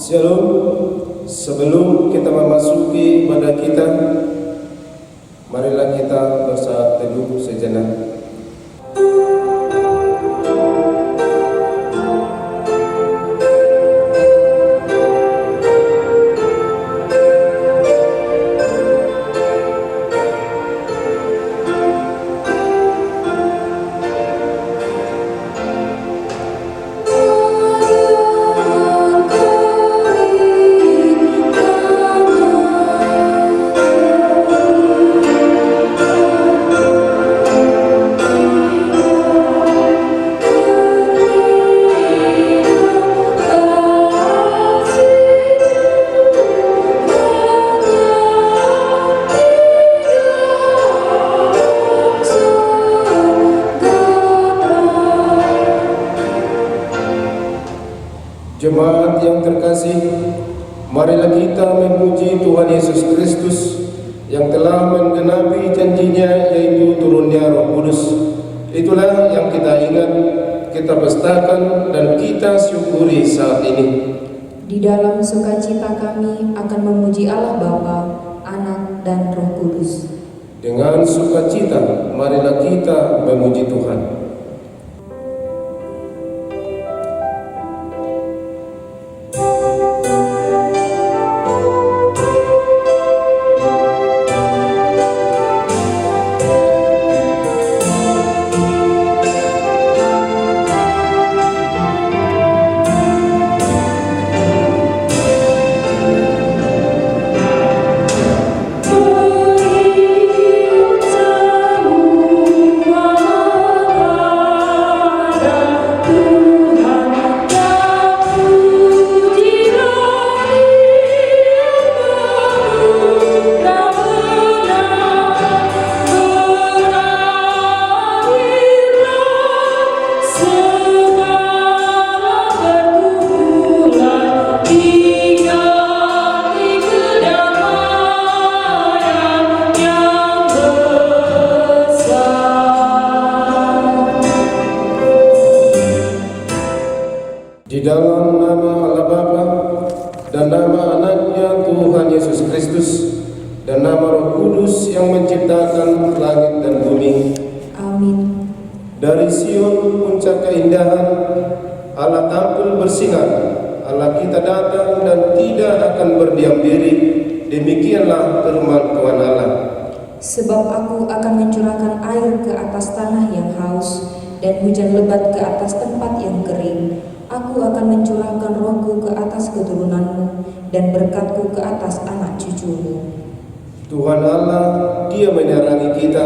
Shalom. Sebelum kita memasuki ibadah kita, marilah kita bersaat teduh sejenak. Jemaat yang terkasih, marilah kita memuji Tuhan Yesus Kristus yang telah menggenapi janjinya, yaitu turunnya Roh Kudus. Itulah yang kita ingat, kita pestakan, dan kita syukuri saat ini. Di dalam sukacita kami akan memuji Allah Bapa, Anak, dan Roh Kudus. Dengan sukacita, marilah kita memuji Tuhan. Di dalam nama Allah Bapa dan nama Anaknya Tuhan Yesus Kristus dan nama Roh Kudus yang menciptakan langit dan bumi. Amin. Dari Sion, puncak keindahan, Allah tampil bersinar. Allah kita datang dan tidak akan berdiam diri. Demikianlah firman Tuhan Allah. Sebab aku akan mencurahkan air ke atas tanah yang haus, dan hujan lebat ke atas tempat yang kering. Aku akan mencurahkan rohku ke atas keturunanmu, dan berkatku ke atas anak cucumu. Tuhan Allah, Dia menyarangi kita.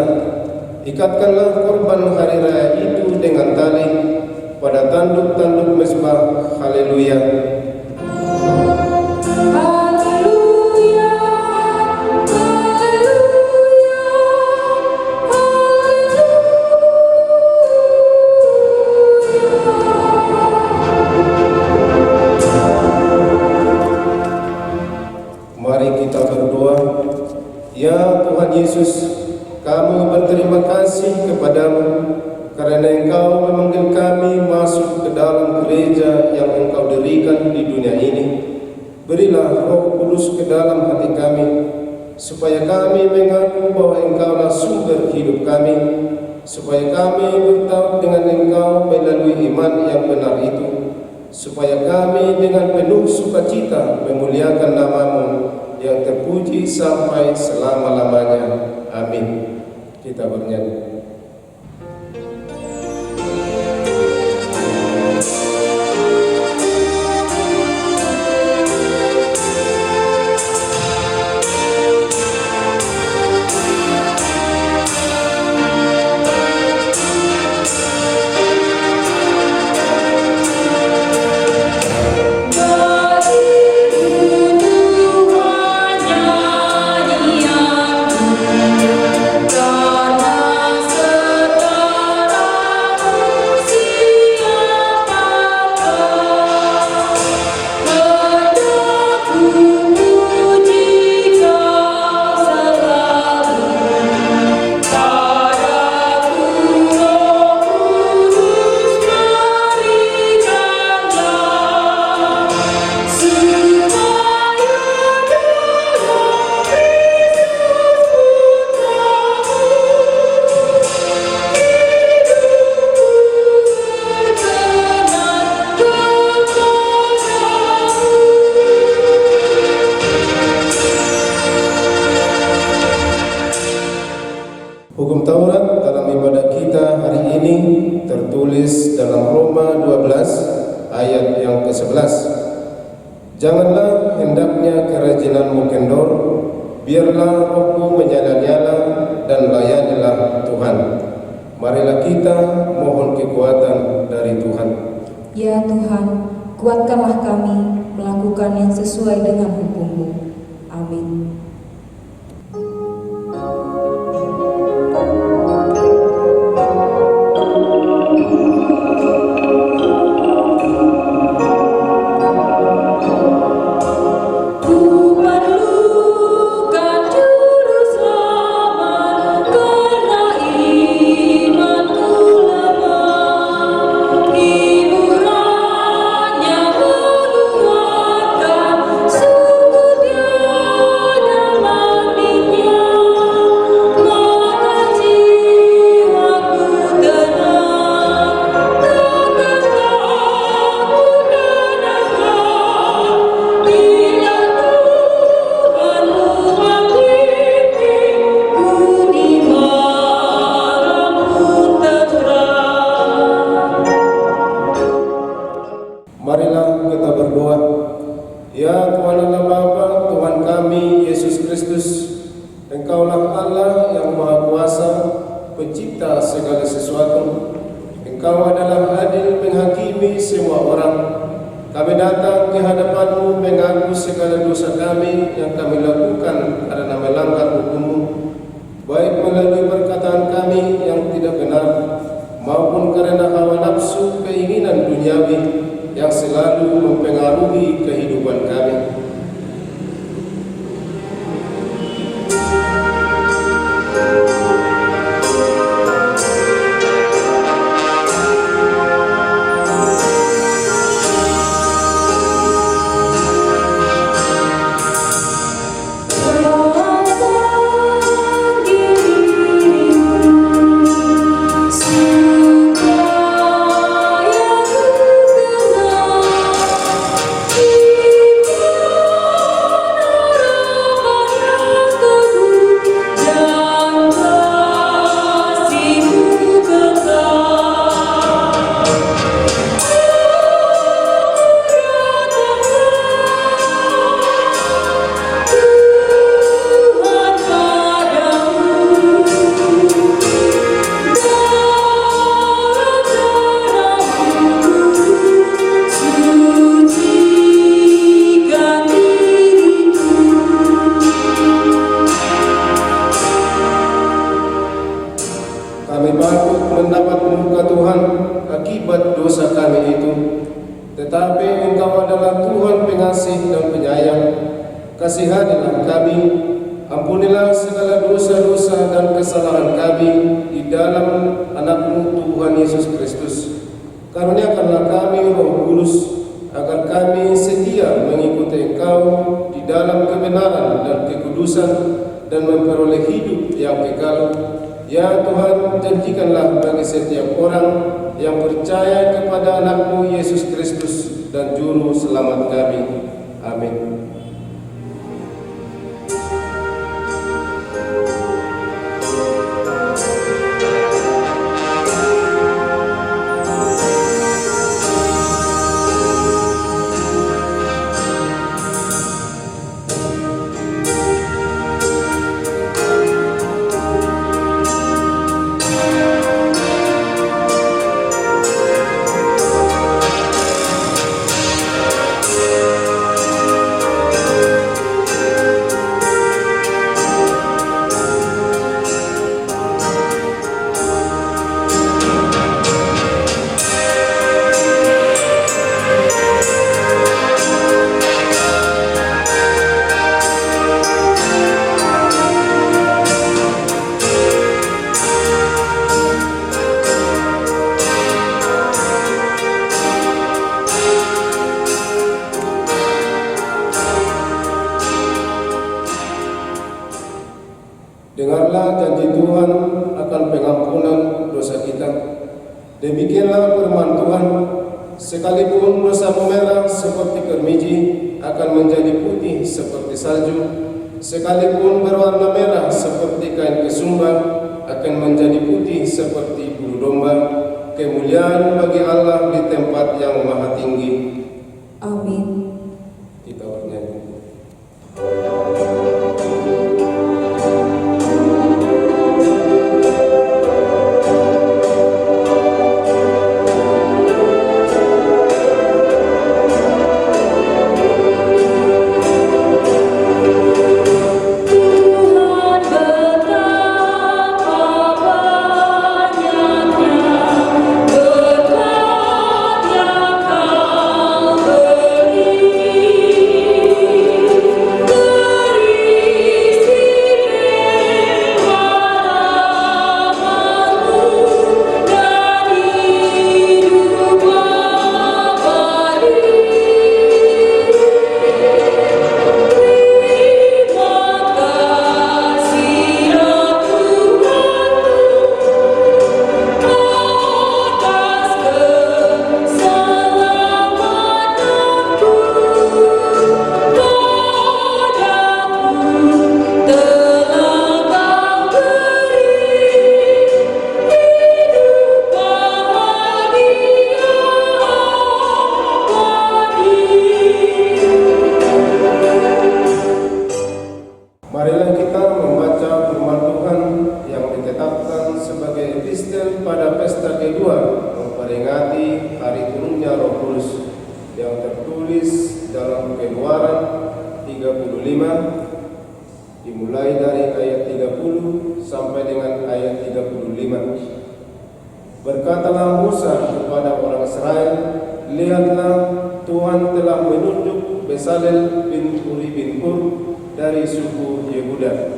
Ikatkanlah korban hari raya itu dengan tali pada tanduk-tanduk mezbah. Haleluya. Mari kita berdoa. Ya Tuhan Yesus, kami berterima kasih kepadamu karena Engkau memanggil kami masuk ke dalam gereja yang Engkau dirikan di dunia ini. Berilah Roh Kudus ke dalam hati kami, supaya kami mengaku bahwa Engkaulah sumber hidup kami, supaya kami bertaut dengan Engkau melalui iman yang benar itu, supaya kami dengan penuh sukacita memuliakan nama-Mu yang terpuji sampai selama-lamanya. Amin. Kita bernyanyi. Tuhan nyanyianku Hukum Taurat dalam ibadah kita hari ini tertulis dalam Roma 12 ayat yang ke-11. Janganlah hendaknya kerajinanmu kendor, biarlah rohmu menyala-nyala dan layanilah Tuhan. Marilah kita mohon kekuatan dari Tuhan. Ya Tuhan, kuatkanlah kami melakukan yang sesuai dengan hukum-Mu. Amin. Marilah kita berdoa. Ya Tuhan Allah Bapa, Tuhan kami Yesus Kristus, Engkaulah Allah yang Maha Kuasa, Pencipta segala sesuatu. Engkau adalah adil menghakimi semua orang. Kami datang di hadapan-Mu mengaku segala dosa kami yang kami lakukan karena melanggar hukum-Mu, baik melalui perkataan kami yang tidak benar, maupun karena hawa nafsu keinginan duniawi yang selalu mempengaruhi kehidupan kami. Kami patut mendapat muka Tuhan akibat dosa kami itu. Tetapi Engkau adalah Tuhan pengasih dan penyayang. Kasihanilah kami, ampunilah segala dosa-dosa dan kesalahan kami di dalam anak-Mu Tuhan Yesus Kristus. Karuniakanlah kami Roh Kudus, agar kami setia mengikuti Engkau di dalam kebenaran dan kekudusan dan memperoleh hidup yang kekal. Ya Tuhan, janjikanlah bagi setiap orang yang percaya kepada anak-Mu Yesus Kristus dan Juru Selamat kami. Amin. Dengarlah janji Tuhan akan pengampunan dosa kita. Demikianlah firman Tuhan, sekalipun dosamu merah seperti kermiji akan menjadi putih seperti salju, sekalipun berwarna merah seperti kain kesumba akan menjadi putih seperti bulu domba, kemuliaan bagi Allah di tempat yang maha tinggi. Amin. Kita bernyanyi. Marilah kita membaca firman Tuhan yang ditetapkan sebagai epistel pada pesta kedua memperingati hari turunnya Roh Kudus yang tertulis dalam Keluaran 35 dimulai dari ayat 30 sampai dengan ayat 35. Berkatalah Musa kepada orang Israel, lihatlah Tuhan telah menunjuk Bezalel bin Uri bin Hur dari suku Yehuda,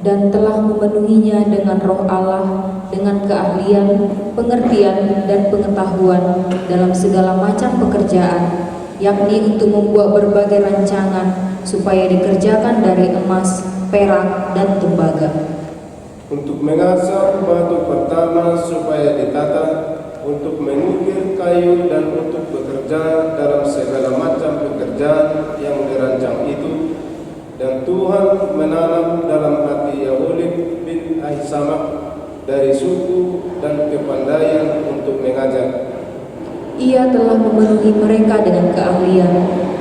Dan telah memenuhinya dengan roh Allah, dengan keahlian, pengertian, dan pengetahuan dalam segala macam pekerjaan, yakni untuk membuat berbagai rancangan, supaya dikerjakan dari emas, perak, dan tembaga. untuk mengasah batu pertama supaya ditata, untuk mengukir kayu, dan untuk bekerja dalam segala macam pekerjaan yang dirancang itu. Dan Tuhan menanam dalam hati Yahulim bin Ahisamak dari suku dan kepandaian untuk mengajar. Ia telah memenuhi mereka dengan keahlian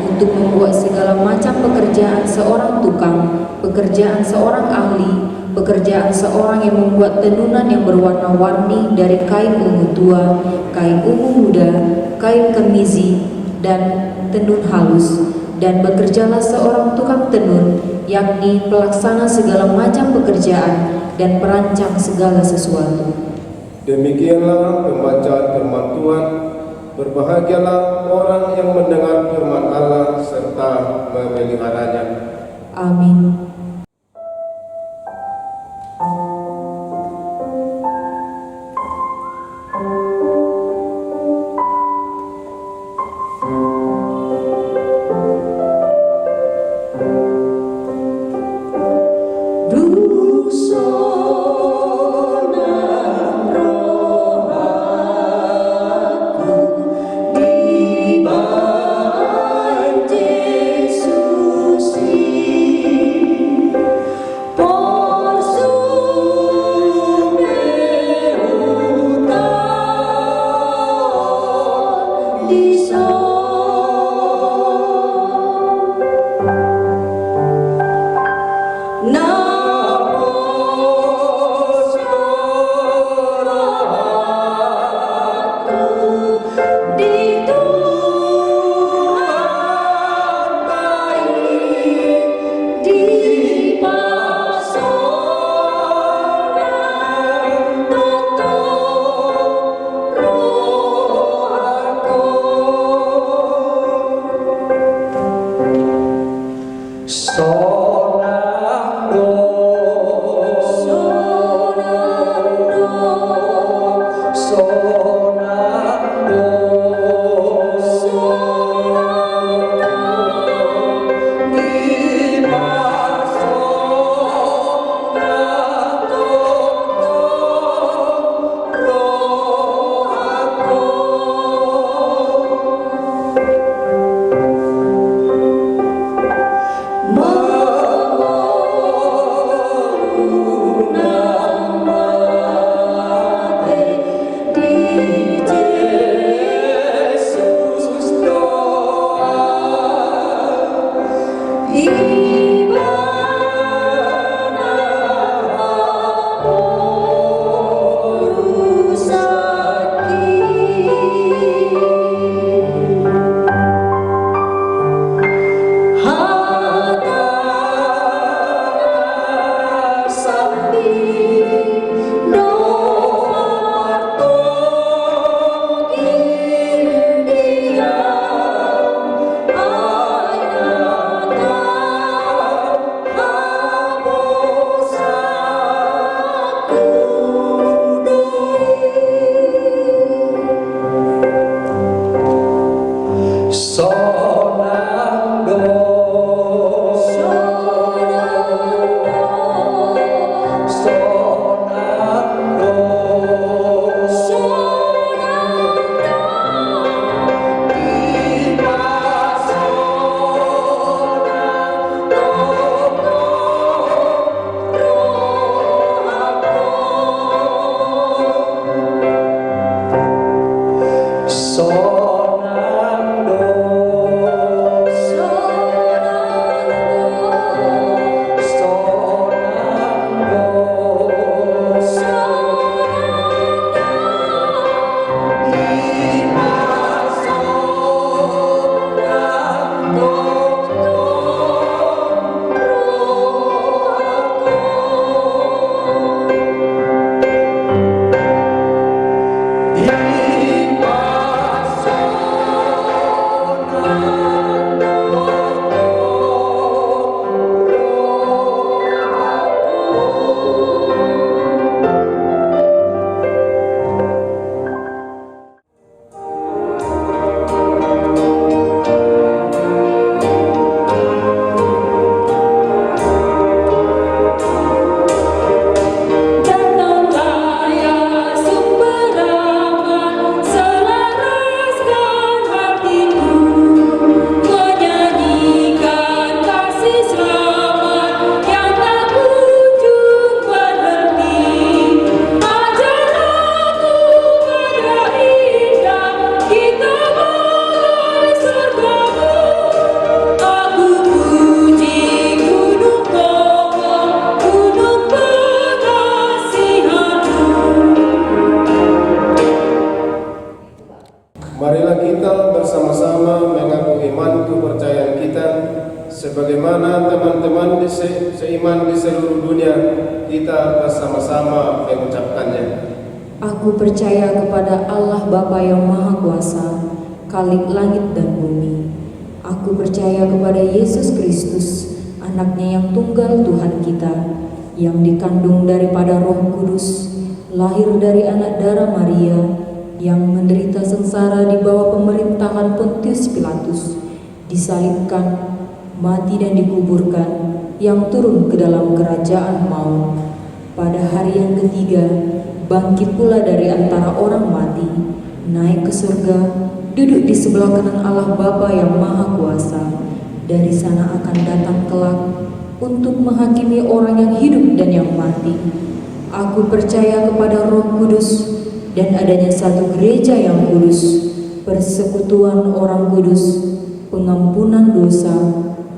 untuk membuat segala macam pekerjaan seorang tukang, pekerjaan seorang ahli, pekerjaan seorang yang membuat tenunan yang berwarna-warni dari kain ungu tua, kain ungu muda, kain kemizi, dan tenun halus. Dan bekerjalah seorang tukang tenun, yakni pelaksana segala macam pekerjaan dan perancang segala sesuatu. Demikianlah pembacaan firman Tuhan. Berbahagialah orang yang mendengar firman Allah serta memeliharanya. Amin. Yesus seiman di seluruh dunia, kita bersama-sama mengucapkannya. Aku percaya kepada Allah Bapa yang Maha Kuasa, Khalik langit dan bumi. Aku percaya kepada Yesus Kristus, anaknya yang tunggal Tuhan kita, yang dikandung daripada Roh Kudus, lahir dari anak darah Maria, yang menderita sengsara di bawah pemerintahan Pontius Pilatus, disalibkan, mati dan dikuburkan, yang turun ke dalam kerajaan maut. Pada hari yang ketiga, bangkit pula dari antara orang mati, naik ke surga, duduk di sebelah kanan Allah Bapa yang Maha Kuasa. Dari sana akan datang kelak untuk menghakimi orang yang hidup dan yang mati. Aku percaya kepada Roh Kudus dan adanya satu gereja yang kudus, persekutuan orang kudus, pengampunan dosa,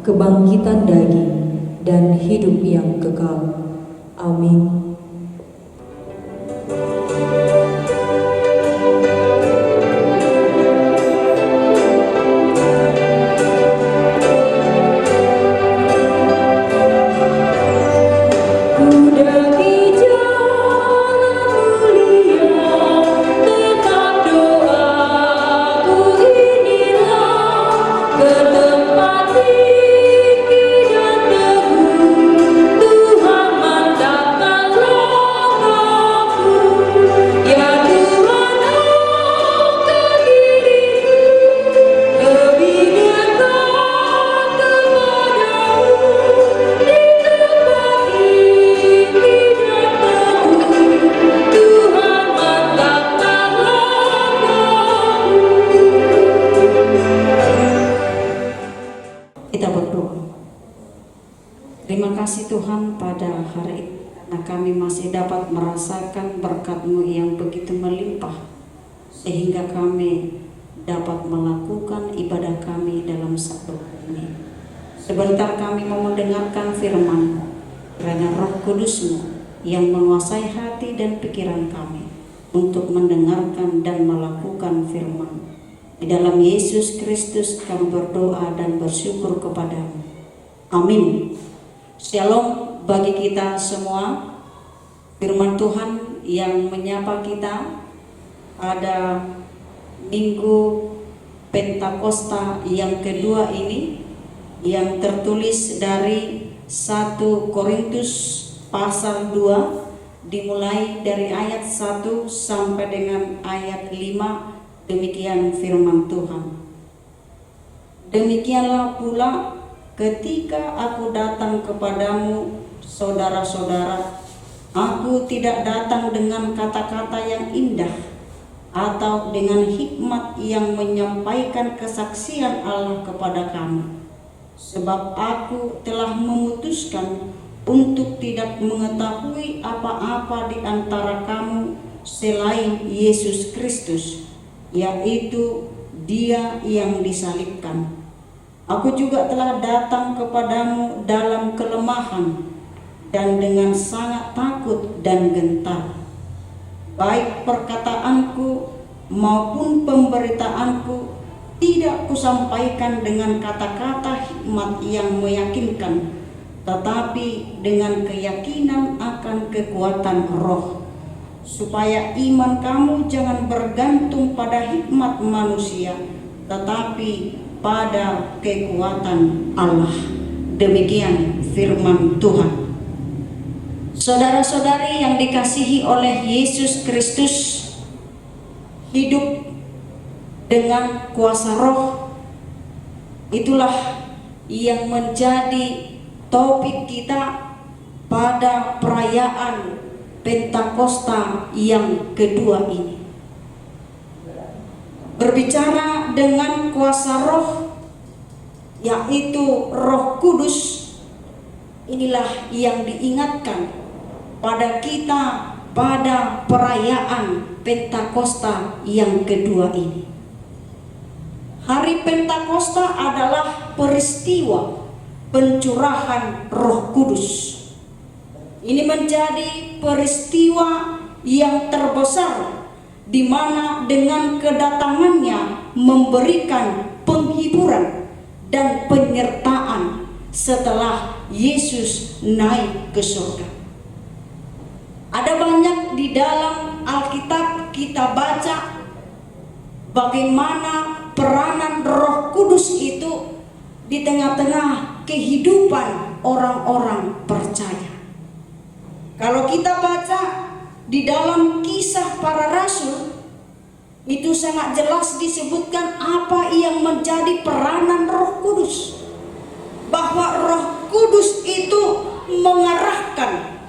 kebangkitan daging, dan hidup yang kekal. Amin. Terima kasih Tuhan pada hari ini, karena kami masih dapat merasakan berkat-Mu yang begitu melimpah, sehingga kami dapat melakukan ibadah kami dalam sabda ini. Sebentar kami mau mendengarkan firman-Mu, kiranya Roh Kudus-Mu yang menguasai hati dan pikiran kami untuk mendengarkan dan melakukan firman. Di dalam Yesus Kristus kami berdoa dan bersyukur kepada-Mu. Amin. Shalom bagi kita semua. Firman Tuhan yang menyapa kita pada Minggu Pentakosta yang kedua ini, yang tertulis dari 1 Korintus pasal 2, dimulai dari ayat 1 sampai dengan ayat 5. Demikian firman Tuhan. Demikianlah pula ketika aku datang kepadamu, saudara-saudara, aku tidak datang dengan kata-kata yang indah atau dengan hikmat yang menyampaikan kesaksian Allah kepada kamu. Sebab aku telah memutuskan untuk tidak mengetahui apa-apa di antara kamu selain Yesus Kristus, yaitu Dia yang disalibkan. Aku juga telah datang kepadamu dalam kelemahan dan dengan sangat takut dan gentar. Baik perkataanku maupun pemberitaanku tidak kusampaikan dengan kata-kata hikmat yang meyakinkan, tetapi dengan keyakinan akan kekuatan Roh, supaya iman kamu jangan bergantung pada hikmat manusia, tetapi pada kekuatan Allah. Demikian firman Tuhan. Saudara-saudari yang dikasihi oleh Yesus Kristus, hidup dengan kuasa Roh, itulah yang menjadi topik kita pada perayaan Pentakosta yang kedua ini. Berbicara dengan kuasa Roh, yaitu Roh Kudus, inilah yang diingatkan pada kita pada perayaan Pentakosta yang kedua ini. Hari Pentakosta adalah peristiwa pencurahan Roh Kudus. Ini menjadi peristiwa yang terbesar, di mana dengan kedatangannya memberikan penghiburan dan penyertaan setelah Yesus naik ke surga. Ada banyak di dalam Alkitab kita baca bagaimana peranan Roh Kudus itu di tengah-tengah kehidupan orang-orang percaya. Kalau kita baca di dalam Kisah Para Rasul, itu sangat jelas disebutkan apa yang menjadi peranan Roh Kudus. Bahwa Roh Kudus itu mengarahkan,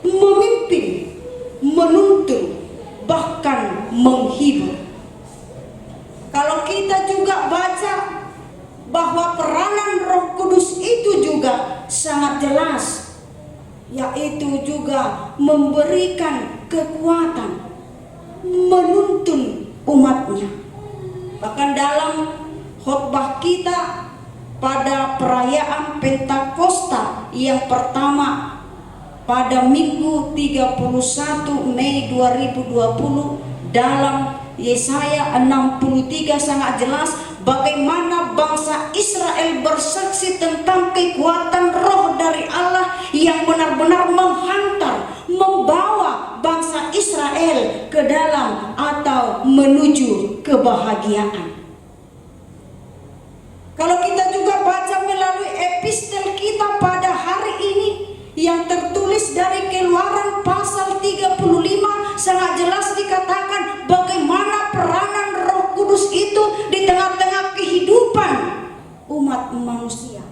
memimpin, menuntun, bahkan menghibur. Kalau kita juga baca bahwa peranan Roh Kudus itu juga sangat jelas, yaitu juga memberikan kekuatan, menuntun umatnya. Bahkan dalam khotbah kita pada perayaan Pentakosta yang pertama pada Minggu 31 Mei 2020, dalam Yesaya 63 sangat jelas bagaimana bangsa Israel bersaksi tentang kekuatan roh dari Allah yang benar-benar menghantar, membawa bangsa Israel ke dalam atau menuju kebahagiaan. Kalau kita juga baca melalui epistel kita pada hari ini yang tertulis dari Keluaran pasal 35, sangat jelas dikatakan bagaimana peranan Roh Kudus itu di tengah-tengah kehidupan umat manusia.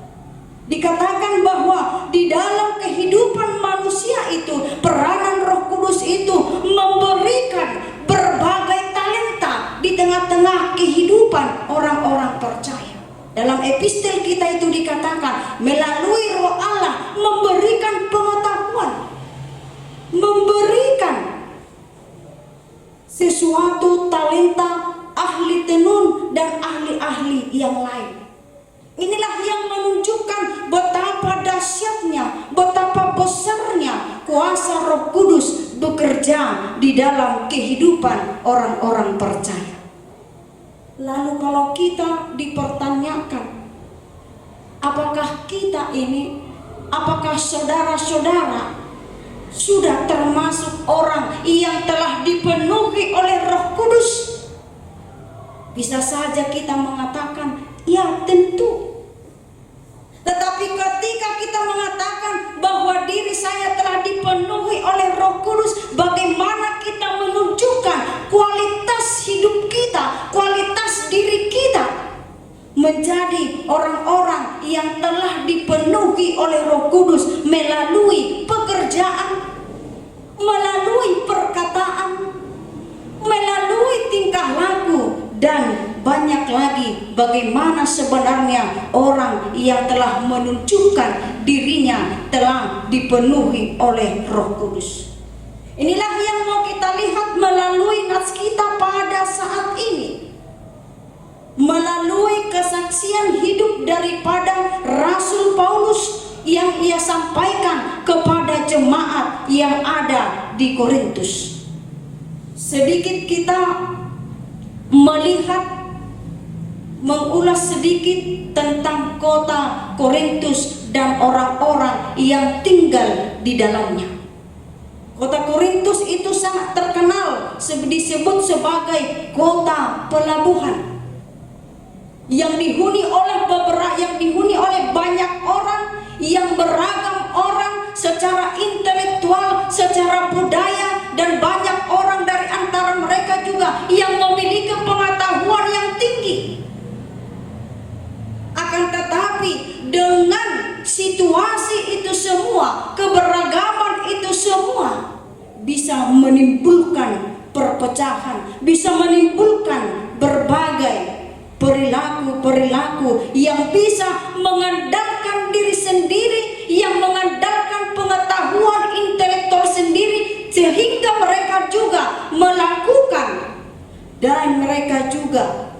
Dikatakan bahwa di dalam kehidupan manusia itu peranan Roh Kudus itu memberikan berbagai talenta di tengah-tengah kehidupan orang-orang percaya. Dalam epistel kita itu dikatakan melalui Roh Allah memberikan pengetahuan, memberikan sesuatu talenta ahli tenun dan ahli-ahli yang lain. Inilah yang menunjukkan betapa dahsyatnya, betapa besarnya kuasa Roh Kudus bekerja di dalam kehidupan orang-orang percaya. Lalu kalau kita dipertanyakan, apakah kita ini, apakah saudara-saudara sudah termasuk orang yang telah dipenuhi oleh Roh Kudus? Bisa saja kita mengatakan, ya tentu. Tetapi ketika kita mengatakan bahwa diri saya telah dipenuhi oleh Roh Kudus, bagaimana kita menunjukkan kualitas hidup kita, kualitas diri kita menjadi orang-orang yang telah dipenuhi oleh Roh Kudus melalui pekerjaan, melalui perkataan, melalui tingkah laku, dan banyak lagi bagaimana sebenarnya orang yang telah menunjukkan dirinya telah dipenuhi oleh Roh Kudus. Inilah yang mau kita lihat melalui nats kita pada saat ini, melalui kesaksian hidup daripada Rasul Paulus yang ia sampaikan kepada jemaat yang ada di Korintus. Sedikit kita melihat, mengulas sedikit tentang kota Korintus dan orang-orang yang tinggal di dalamnya. Kota Korintus itu sangat terkenal, disebut sebagai kota pelabuhan, yang dihuni oleh banyak orang, yang beragam orang secara intelektual, secara budaya, dan banyak orang dari antara mereka juga yang memiliki pengetahuan yang tinggi. Akan tetapi dengan situasi itu semua, keberagaman itu semua bisa menimbulkan perpecahan, bisa menimbulkan berbagai perilaku-perilaku yang bisa mengandalkan diri sendiri, yang mengandalkan pengetahuan intelektual sendiri, sehingga mereka juga melakukan dan mereka juga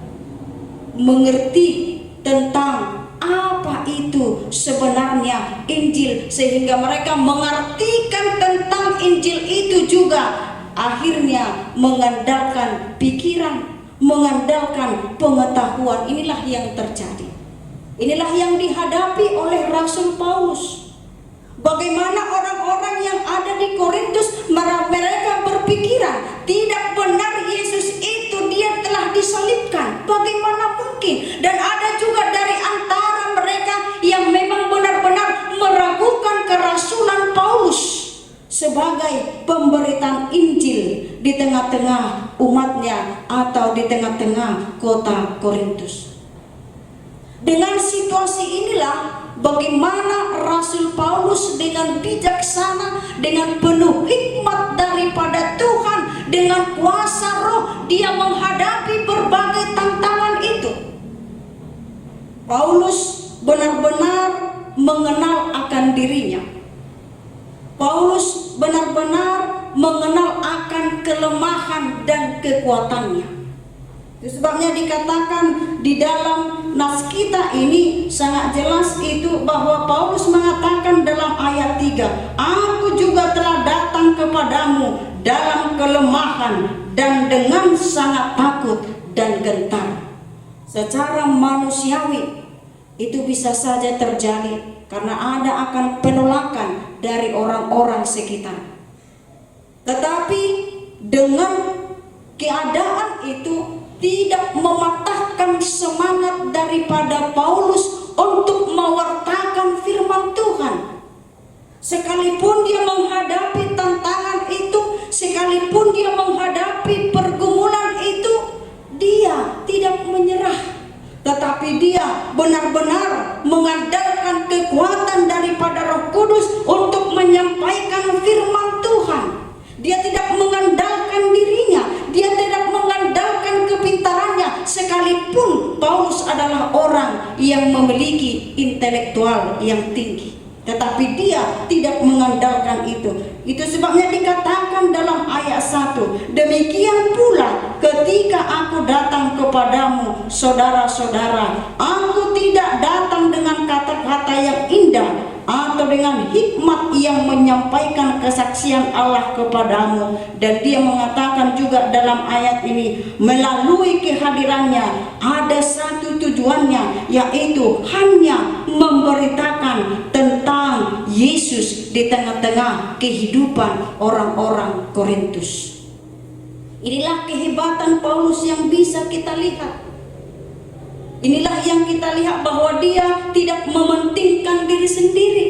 mengerti tentang apa itu sebenarnya Injil, sehingga mereka mengartikan tentang Injil itu juga akhirnya mengandalkan pikiran, mengandalkan pengetahuan. Inilah yang terjadi. Inilah yang dihadapi oleh Rasul Paulus. Bagaimana orang-orang yang ada di Korintus, mereka berpikiran tidak benar Yesus itu dia telah disalibkan. Bagaimana mungkin? Dan ada juga dari antara mereka yang memang benar-benar meragukan kerasulan Paulus sebagai pemberitaan Injil di tengah-tengah umatnya atau di tengah-tengah kota Korintus. Dengan situasi inilah bagaimana Rasul Paulus dengan bijaksana, dengan penuh hikmat daripada Tuhan, dengan kuasa roh, dia menghadapi berbagai tantangan itu. Paulus benar-benar mengenal akan dirinya. Paulus benar-benar mengenal akan kelemahan dan kekuatannya. Itu sebabnya dikatakan di dalam nas kita ini sangat jelas itu bahwa Paulus mengatakan dalam ayat 3, "Aku juga telah datang kepadamu dalam kelemahan dan dengan sangat takut dan gentar." Secara manusiawi itu bisa saja terjadi karena ada akan penolakan dari orang-orang sekitar. Tetapi dengan keadaan itu tidak mematahkan semangat daripada Paulus untuk mewartakan firman Tuhan. Sekalipun dia menghadapi tantangan itu, sekalipun dia menghadapi pergumulan itu, dia tidak menyerah. Tetapi dia benar-benar mengandalkan kekuatan daripada Roh Kudus untuk menyampaikan firman Tuhan. Dia tidak mengandalkan dirinya, dia tidak mengandalkan kepintarannya, sekalipun Paulus adalah orang yang memiliki intelektual yang tinggi. Tetapi dia tidak mengandalkan itu. Itu sebabnya dikatakan dalam ayat 1, "Demikian pula ketika aku datang kepadamu, saudara-saudara, aku tidak datang dengan kata-kata yang indah atau dengan hikmat yang menyampaikan kesaksian Allah kepadamu." Dan dia mengatakan juga dalam ayat ini, melalui kehadirannya ada satu tujuannya, yaitu hanya memberitakan tentang Yesus di tengah-tengah kehidupan orang-orang Korintus. Inilah kehebatan Paulus yang bisa kita lihat. Inilah yang kita lihat bahwa dia tidak mementingkan diri sendiri,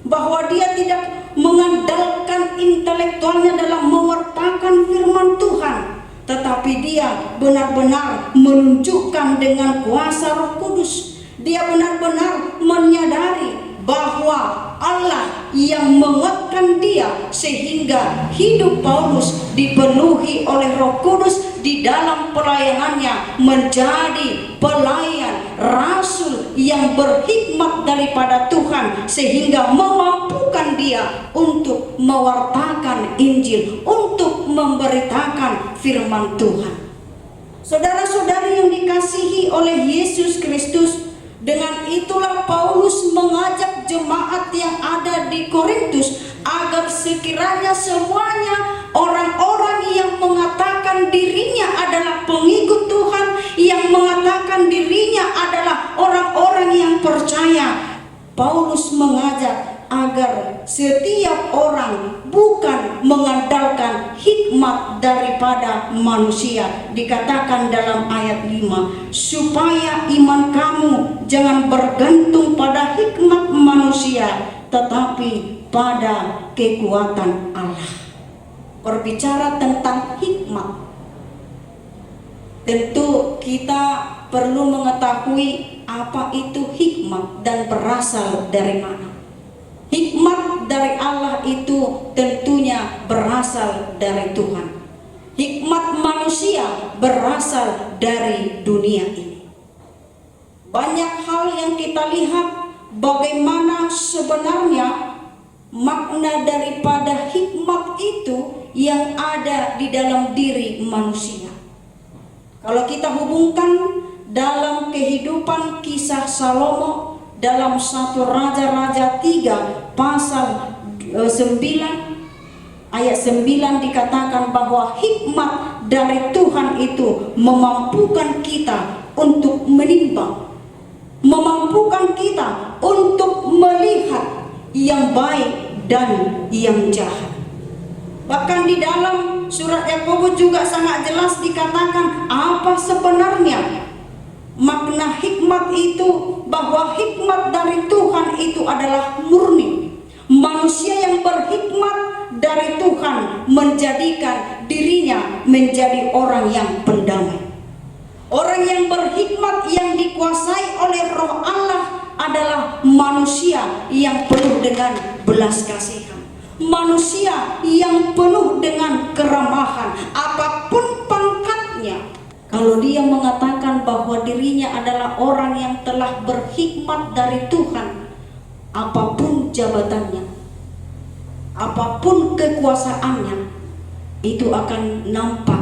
bahwa dia tidak mengandalkan intelektualnya dalam mewartakan firman Tuhan, tetapi dia benar-benar menunjukkan dengan kuasa Roh Kudus. Dia benar-benar menyadari bahwa Allah yang menguatkan dia sehingga hidup Paulus dipenuhi oleh Roh Kudus di dalam pelayanannya menjadi pelayan rasul yang berhikmat daripada Tuhan, sehingga memampukan dia untuk mewartakan Injil, untuk memberitakan firman Tuhan. Saudara-saudari yang dikasihi oleh Yesus Kristus, dengan itulah Paulus mengajak jemaat yang ada di Korintus agar sekiranya semuanya orang-orang yang mengatakan dirinya adalah pengikut Tuhan, yang mengatakan dirinya adalah orang-orang yang percaya, Paulus mengajak agar setiap orang bukan mengandalkan hikmat daripada manusia. Dikatakan dalam ayat 5, supaya iman kamu jangan bergantung pada hikmat manusia, tetapi pada kekuatan Allah. Berbicara tentang hikmat, tentu kita perlu mengetahui apa itu hikmat dan berasal dari mana. Hikmat dari Allah itu tentunya berasal dari Tuhan. Hikmat manusia berasal dari dunia ini. Banyak hal yang kita lihat bagaimana sebenarnya makna daripada hikmat itu yang ada di dalam diri manusia. Kalau kita hubungkan dalam kehidupan kisah Salomo, dalam 1 Raja-Raja 3 pasal 9 ayat 9 dikatakan bahwa hikmat dari Tuhan itu memampukan kita untuk menimbang. memampukan kita untuk melihat yang baik dan yang jahat. Bahkan di dalam surat Yakobus juga sangat jelas dikatakan apa sebenarnya makna hikmat itu, bahwa hikmat dari Tuhan itu adalah murni. Manusia yang berhikmat dari Tuhan menjadikan dirinya menjadi orang yang pendamai. Orang yang berhikmat yang dikuasai oleh Roh Allah adalah manusia yang penuh dengan belas kasihan, manusia yang penuh dengan keramahan, apapun pangkatnya. Kalau dia mengatakan bahwa dirinya adalah orang yang telah berhikmat dari Tuhan, apapun jabatannya, apapun kekuasaannya, itu akan nampak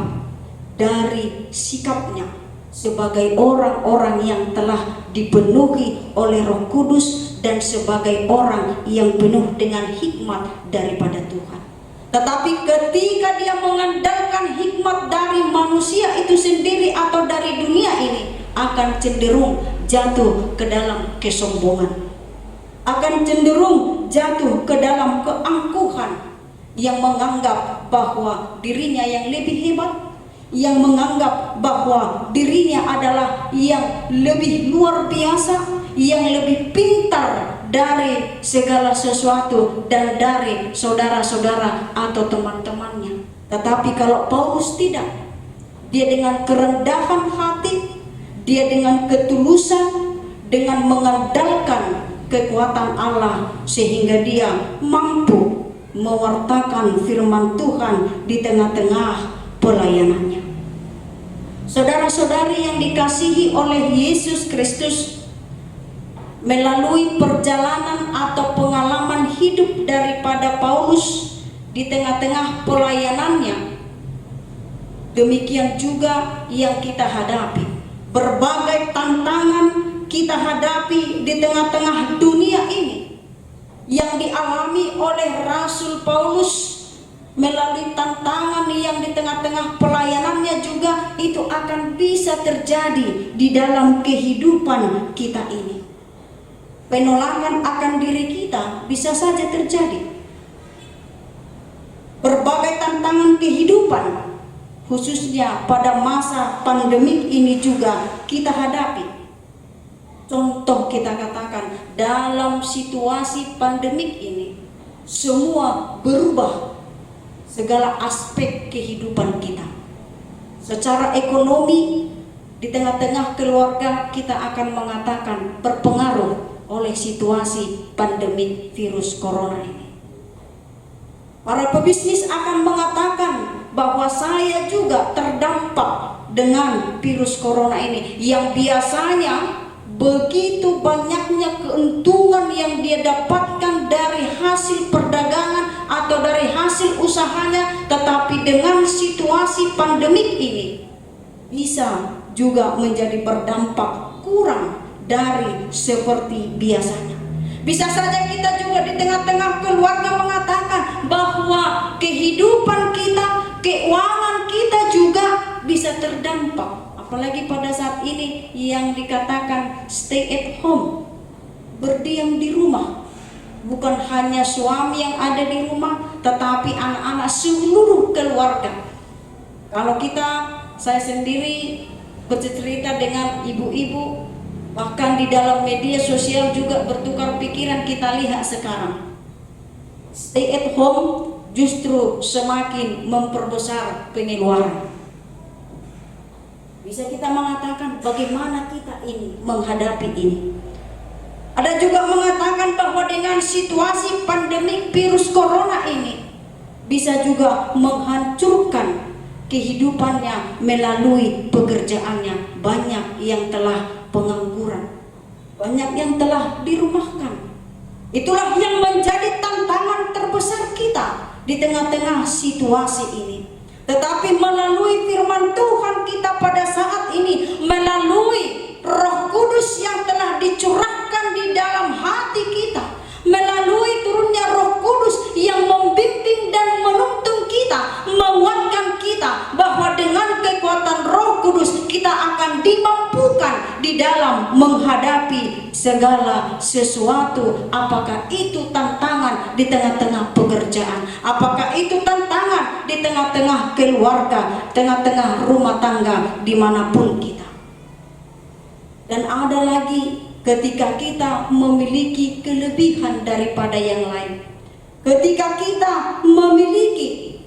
dari sikapnya sebagai orang-orang yang telah dipenuhi oleh Roh Kudus dan sebagai orang yang penuh dengan hikmat daripada Tuhan. Tetapi ketika dia mengandalkan hikmat dari manusia itu sendiri atau dari dunia ini, akan cenderung jatuh ke dalam kesombongan, akan cenderung jatuh ke dalam keangkuhan, yang menganggap bahwa dirinya yang lebih hebat, yang menganggap bahwa dirinya adalah yang lebih luar biasa, yang lebih pintar dari segala sesuatu dan dari saudara-saudara atau teman-temannya. Tetapi kalau Paulus tidak, dia dengan kerendahan hati, dia dengan ketulusan, dengan mengandalkan kekuatan Allah, sehingga dia mampu mewartakan firman Tuhan di tengah-tengah pelayanannya. Saudara-saudari yang dikasihi oleh Yesus Kristus, melalui perjalanan atau pengalaman hidup daripada Paulus di tengah-tengah pelayanannya, demikian juga yang kita hadapi. Berbagai tantangan kita hadapi di tengah-tengah dunia ini yang dialami oleh Rasul Paulus. Melalui tantangan yang di tengah-tengah pelayanannya juga itu akan bisa terjadi di dalam kehidupan kita ini. Penolakan akan diri kita bisa saja terjadi. Berbagai tantangan kehidupan, khususnya pada masa pandemik ini juga kita hadapi. Contoh kita katakan, dalam situasi pandemik ini semua berubah, segala aspek kehidupan kita. Secara ekonomi, di tengah-tengah keluarga kita akan mengatakan berpengaruh oleh situasi pandemi virus corona ini. Para pebisnis akan mengatakan bahwa saya juga terdampak dengan virus corona ini, yang biasanya begitu banyaknya keuntungan yang dia dapatkan dari hasil perdagangan atau dari hasil usahanya, tetapi dengan situasi pandemik ini bisa juga menjadi berdampak kurang dari seperti biasanya. Bisa saja kita juga di tengah-tengah keluarga mengatakan bahwa kehidupan kita, keuangan kita juga bisa terdampak. Apalagi pada saat ini yang dikatakan stay at home, berdiam di rumah. Bukan hanya suami yang ada di rumah, tetapi anak-anak, seluruh keluarga. Kalau saya sendiri bercerita dengan ibu-ibu, bahkan di dalam media sosial juga bertukar pikiran, kita lihat sekarang stay at home justru semakin memperbesar pengeluaran. Bisa kita mengatakan bagaimana kita ini menghadapi ini. Ada juga mengatakan bahwa dengan situasi pandemi virus corona ini bisa juga menghancurkan kehidupannya melalui pekerjaannya. Banyak yang telah pengangguran, banyak yang telah dirumahkan. Itulah yang menjadi tantangan terbesar kita di tengah-tengah situasi ini. Tetapi melalui firman Tuhan kita pada saat ini, melalui Roh Kudus yang telah dicurahkan di dalam hati kita, melalui turunnya Roh Kudus yang membimbing dan menuntun kita, menguatkan kita, bahwa dengan kekuatan Roh Kudus kita akan dimampukan di di dalam menghadapi segala sesuatu. Apakah itu tantangan di tengah-tengah pekerjaan, apakah itu tantangan di tengah-tengah keluarga, tengah-tengah rumah tangga, dimanapun kita. Dan ada lagi ketika kita memiliki kelebihan daripada yang lain, ketika kita memiliki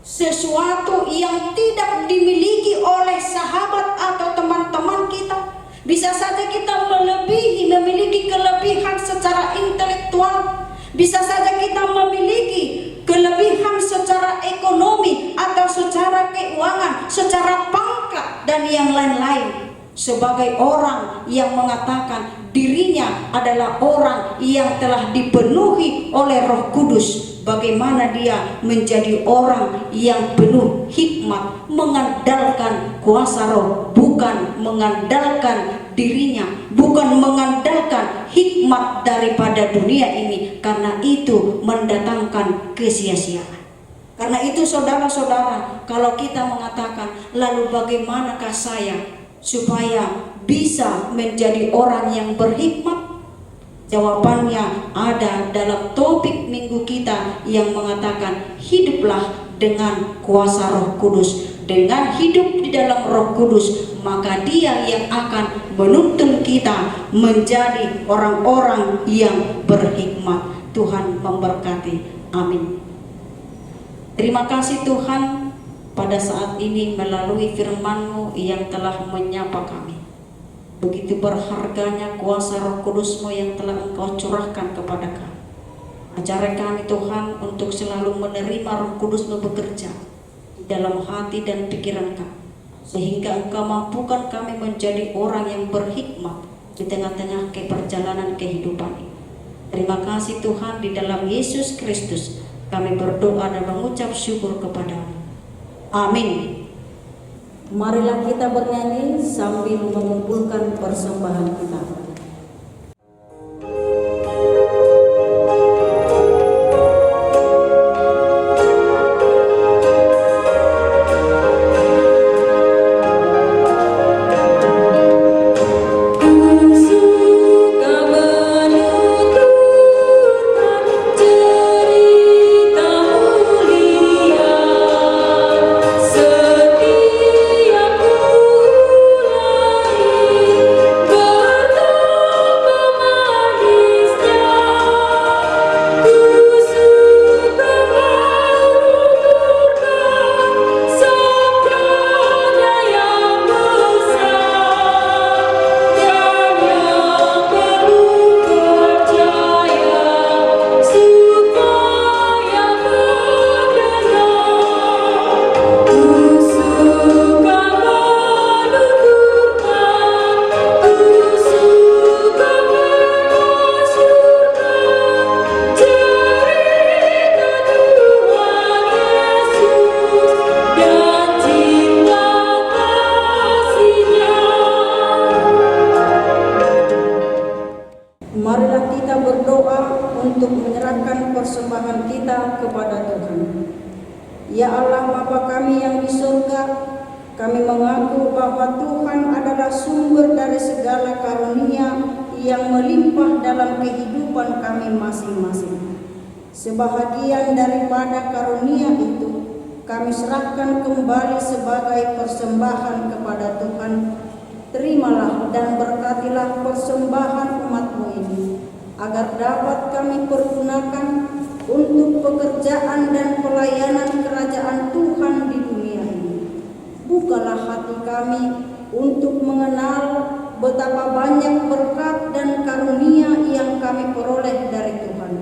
sesuatu yang tidak dimiliki oleh sahabat atau teman-teman kita. Bisa saja kita memiliki kelebihan secara intelektual, bisa saja kita memiliki kelebihan secara ekonomi atau secara keuangan, secara pangkat dan yang lain-lain. Sebagai orang yang mengatakan dirinya adalah orang yang telah dipenuhi oleh Roh Kudus, bagaimana dia menjadi orang yang penuh hikmat, mengandalkan kuasa Roh, bukan mengandalkan dirinya, bukan mengandalkan hikmat daripada dunia ini, karena itu mendatangkan kesia-siaan. Karena itu saudara-saudara, kalau kita mengatakan, lalu bagaimanakah saya supaya bisa menjadi orang yang berhikmat? Jawabannya ada dalam topik minggu kita yang mengatakan hiduplah dengan kuasa Roh Kudus. Dengan hidup di dalam Roh Kudus, maka Dia yang akan menuntun kita menjadi orang-orang yang berhikmat. Tuhan memberkati. Amin. Terima kasih Tuhan, pada saat ini melalui firman-Mu yang telah menyapa kami. Begitu berharganya kuasa Roh Kudus-Mu yang telah Engkau curahkan kepada kami. Ajari kami Tuhan untuk selalu menerima Roh Kudus-Mu bekerja di dalam hati dan pikiran kami, sehingga Engkau mampukan kami menjadi orang yang berhikmat di tengah-tengah perjalanan kehidupan ini. Terima kasih Tuhan, di dalam Yesus Kristus kami berdoa dan mengucap syukur kepada-Mu. Amin. Marilah kita bernyanyi sambil mengumpulkan persembahan kita. Marilah kita berdoa untuk menyerahkan persembahan kita kepada Tuhan. Ya Allah Bapa kami yang di surga, kami mengaku bahwa Tuhan adalah sumber dari segala karunia yang melimpah dalam kehidupan kami masing-masing. Sebahagian daripada karunia itu kami serahkan kembali sebagai persembahan kepada Tuhan. Terimalah dan berkatilah persembahan umat-Mu ini, agar dapat kami pergunakan untuk pekerjaan dan pelayanan kerajaan Tuhan di dunia ini. Bukalah hati kami untuk mengenal betapa banyak berkat dan karunia yang kami peroleh dari Tuhan,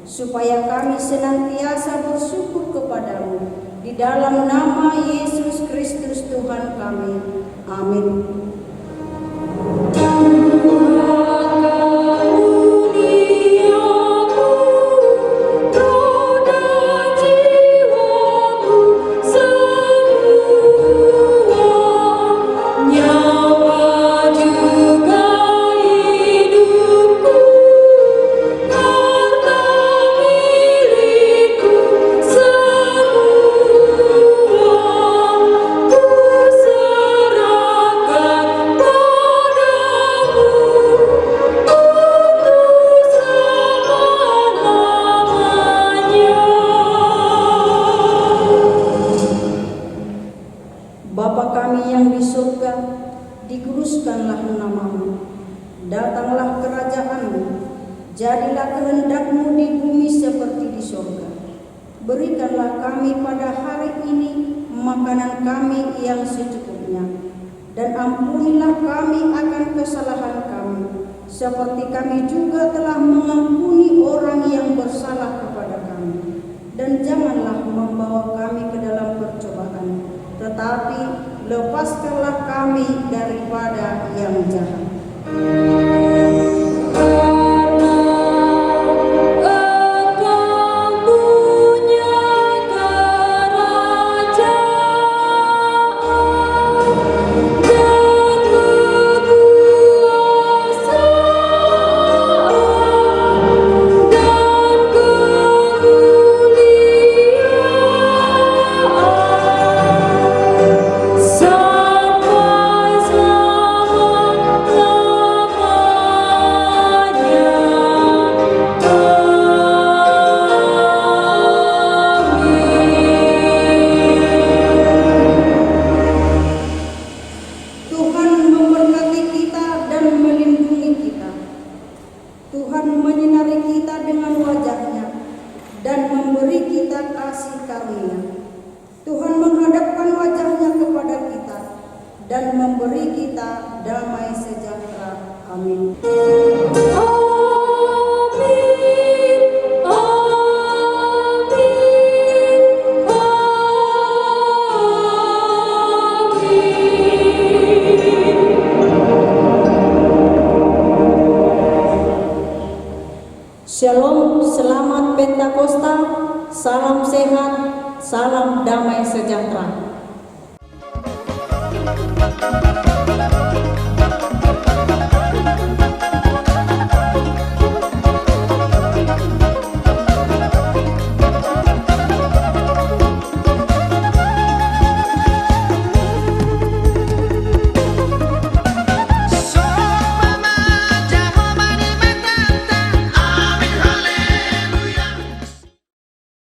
supaya kami senantiasa bersyukur kepada-Mu. Di dalam nama Yesus Kristus Tuhan kami. Amin. Serahkan Bapa kami yang di surga, dikuduskanlah namamu, datanglah kerajaanmu, jadilah kehendak-Mu di bumi seperti di surga. Berikanlah kami pada hari ini makanan kami yang secukupnya, dan ampunilah kami akan kesalahan kami, seperti kami juga telah mengampuni orang yang bersalah kepada kami. Dan janganlah membawa kami ke dalam percobaan, tetapi lepaskanlah kami daripada yang jahat. Tuhan menyinari kita dengan wajah-Nya dan memberi kita kasih karunia. Tuhan menghadapkan wajah-Nya kepada kita dan memberi kita damai sejahtera. Amin. Shalom, selamat Pentakosta, salam sehat, salam damai sejahtera.